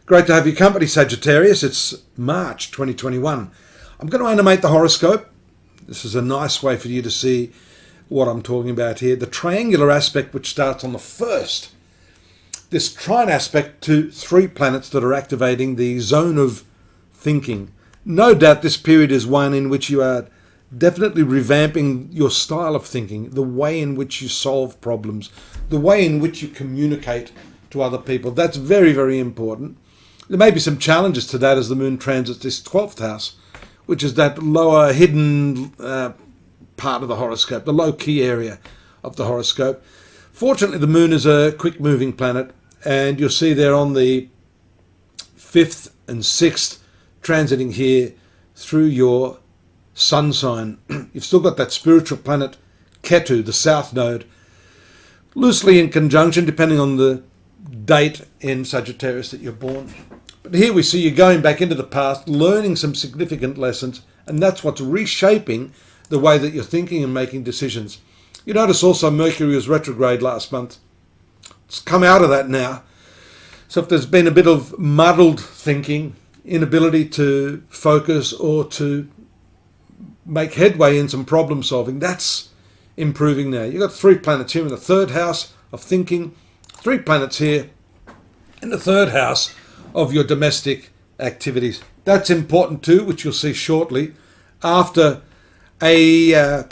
Great to have your company, Sagittarius. It's March 2021. I'm going to animate the horoscope. This is a nice way for you to see what I'm talking about here. The triangular aspect, which starts on the 1st. This trine aspect to 3 planets that are activating the zone of thinking. No doubt this period is one in which you are definitely revamping your style of thinking, the way in which you solve problems, the way in which you communicate to other people. That's very, very important. There may be some challenges to that as the moon transits this 12th house, which is that lower hidden part of the horoscope, the low key area of the horoscope. Fortunately, the moon is a quick moving planet, and you'll see there on the 5th and 6th transiting here through your sun sign. You've still got that spiritual planet Ketu, the south node, loosely in conjunction depending on the date in Sagittarius that you're born. But here we see you going back into the past, learning some significant lessons, and that's what's reshaping the way that you're thinking and making decisions. You notice also Mercury was retrograde last month. It's come out of that now. So if there's been a bit of muddled thinking, inability to focus or to make headway in some problem solving, that's improving now. You've got 3 planets here in the 3rd house of thinking, 3 planets here in the 3rd house of your domestic activities. That's important too, which you'll see shortly, after an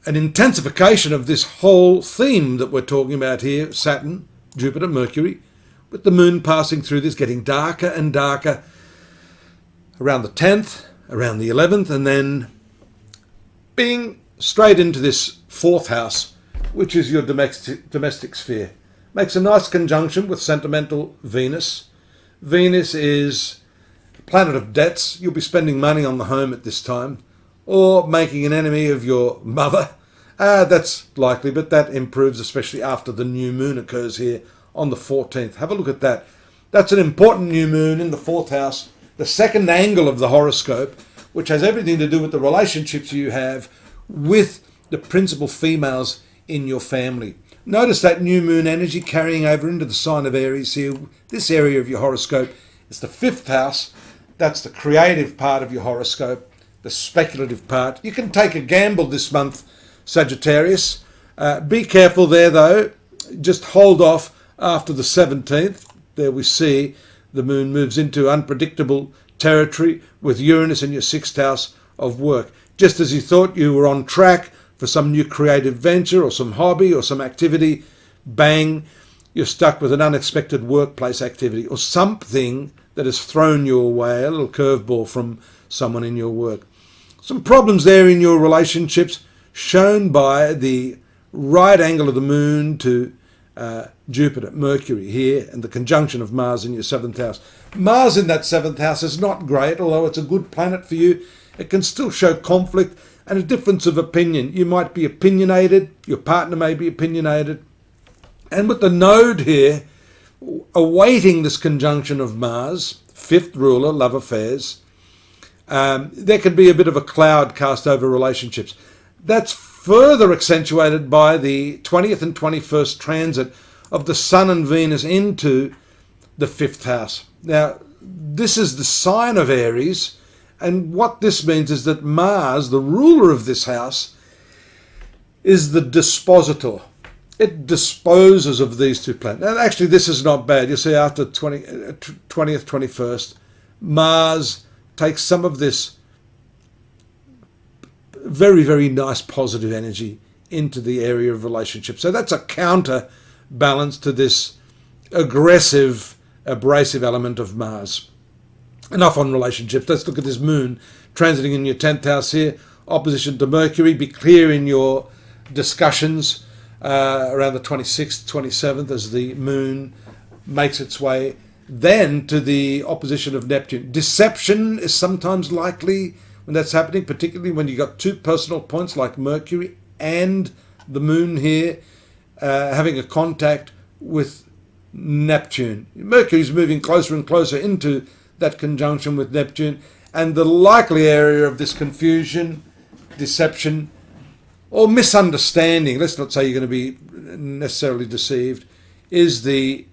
intensification of this whole theme that we're talking about here, Saturn, Jupiter, Mercury, with the moon passing through this, getting darker and darker around the 10th, around the 11th, and then being straight into this 4th house, which is your domestic sphere. Makes a nice conjunction with sentimental Venus. Venus is a planet of debts. You'll be spending money on the home at this time, or making an enemy of your mother. That's likely, but that improves, especially after the new moon occurs here on the 14th. Have a look at that. That's an important new moon in the 4th house, the second angle of the horoscope, which has everything to do with the relationships you have with the principal females in your family. Notice that new moon energy carrying over into the sign of Aries here. This area of your horoscope is the 5th house. That's the creative part of your horoscope, the speculative part. You can take a gamble this month, Sagittarius. Be careful there though. Just hold off after the 17th. There we see the moon moves into unpredictable territory with Uranus in your 6th house of work. Just as you thought you were on track for some new creative venture or some hobby or some activity, bang, you're stuck with an unexpected workplace activity or something that has thrown you away, a little curveball from someone in your work. Some problems there in your relationships shown by the right angle of the moon to Jupiter, Mercury here, and the conjunction of Mars in your 7th house. Mars in that 7th house is not great, although it's a good planet for you. It can still show conflict and a difference of opinion. You might be opinionated, your partner may be opinionated. And with the node here, awaiting this conjunction of Mars, 5th ruler, love affairs, there can be a bit of a cloud cast over relationships. That's further accentuated by the 20th and 21st transit of the Sun and Venus into the 5th house. Now, this is the sign of Aries, and what this means is that Mars, the ruler of this house, is the dispositor. It disposes of these 2 planets. And actually, this is not bad. You see, after 20th, 21st, Mars takes some of this very, very nice positive energy into the area of relationships. So that's a counterbalance to this aggressive, abrasive element of Mars. Enough on relationships. Let's look at this moon transiting in your 10th house here, opposition to Mercury. Be clear in your discussions around the 26th, 27th as the moon makes its way then to the opposition of Neptune. Deception is sometimes likely when that's happening, particularly when you've got 2 personal points like Mercury and the moon here having a contact with Neptune. Mercury's moving closer and closer into that conjunction with Neptune, and the likely area of this confusion, deception, or misunderstanding, let's not say you're going to be necessarily deceived, is the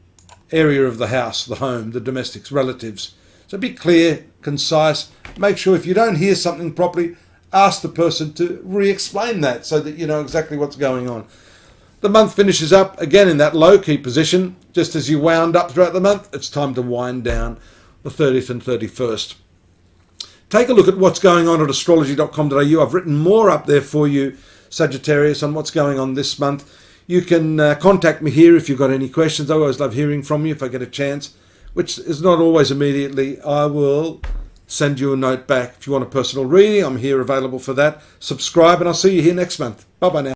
area of the house, the home, the domestics, relatives. So be clear, concise. Make sure if you don't hear something properly, ask the person to re-explain that so that you know exactly what's going on. The month finishes up again in that low-key position. Just as you wound up throughout the month, it's time to wind down the 30th and 31st. Take a look at what's going on at astrology.com.au. I've written more up there for you, Sagittarius, on what's going on this month. You can contact me here if you've got any questions. I always love hearing from you if I get a chance, which is not always immediately. I will send you a note back. If you want a personal reading, I'm here available for that. Subscribe, and I'll see you here next month. Bye-bye now.